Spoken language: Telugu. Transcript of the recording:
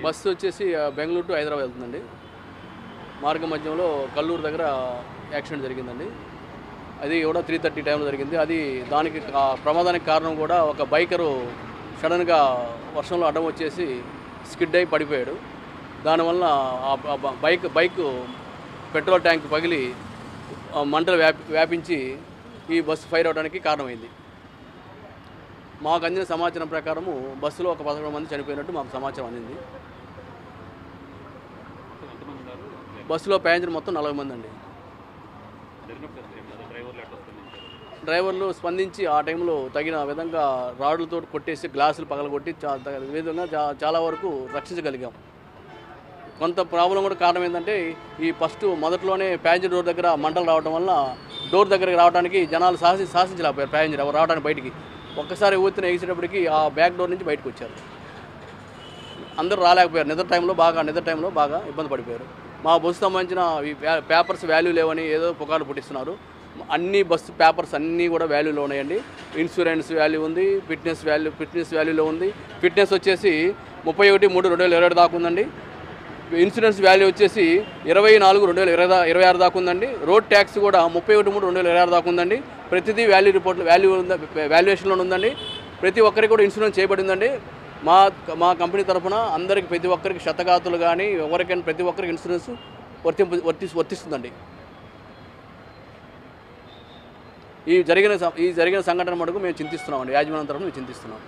బస్సు వచ్చేసి బెంగళూరు టు హైదరాబాద్ వెళ్తుందండి. మార్గ మధ్యంలో కల్లూరు దగ్గర యాక్సిడెంట్ జరిగిందండి. అది కూడా 3:30 టైంలో జరిగింది. దానికి ప్రమాదానికి కారణం కూడా ఒక బైకరు సడన్గా వర్షంలో అడ్డం వచ్చేసి స్కిడ్ అయి పడిపోయాడు. దానివల్ల బైక్ పెట్రోల్ ట్యాంక్ పగిలి మంటలు వ్యాపించి ఈ బస్సు ఫైర్ అవడానికి కారణమైంది. మాకు అందిన సమాచారం ప్రకారము బస్సులో ఒక 11 మంది చనిపోయినట్టు మాకు సమాచారం అందింది. బస్సులో ప్యాసింజర్ మొత్తం 40 మంది అండి. డ్రైవర్లు స్పందించి ఆ టైంలో తగిన విధంగా రాడ్లతో కొట్టేసి గ్లాసులు పగలగొట్టి విధంగా చాలా వరకు రక్షించగలిగాం. కొంత ప్రాబ్లం కూడా కారణం ఏంటంటే మొదట్లోనే ప్యాసింజర్ డోర్ దగ్గర మంటలు రావడం వల్ల డోర్ దగ్గరికి రావడానికి జనాలు సాహసించలేకపోయారు. ప్యాసింజర్ రావడానికి బయటికి ఒక్కసారి ఊతిన ఎగిసేటప్పటికి ఆ బ్యాక్ డోర్ నుంచి బయటకు వచ్చారు. అందరూ రాలేకపోయారు. నిద్ర టైంలో బాగా ఇబ్బంది పడిపోయారు. మా బస్సు సంబంధించిన పేపర్స్ వాల్యూ లేవని ఏదో పుకార్లు పుట్టిస్తున్నారు. అన్ని బస్సు పేపర్స్ అన్నీ కూడా వాల్యూలో ఉన్నాయండి. ఇన్సూరెన్స్ వాల్యూ ఉంది, ఫిట్నెస్ వాల్యూలో ఉంది. ఫిట్నెస్ వచ్చేసి 31/3/2027 దాకా ఉందండి. ఇన్సూరెన్స్ వాల్యూ వచ్చేసి 24/2026 దాకా ఉందండి. రోడ్ ట్యాక్స్ కూడా 31/3/2026 దాకా ఉందండి. ప్రతిదీ వాల్యుయేషన్లో ఉందండి. ప్రతి ఒక్కరికి కూడా ఇన్సూరెన్స్ చేయబడిందండి. మా కంపెనీ తరఫున అందరికి ప్రతి ఒక్కరికి క్షతగాతులు కానీ ఎవరికైనా ప్రతి ఒక్కరికి ఇన్సూరెన్స్ వర్తిస్తుందండి. ఈ జరిగిన సంఘటన మటుకు మేము చింతిస్తున్నామండి. యాజమాన్యం తరఫున మేము చింతిస్తున్నాం.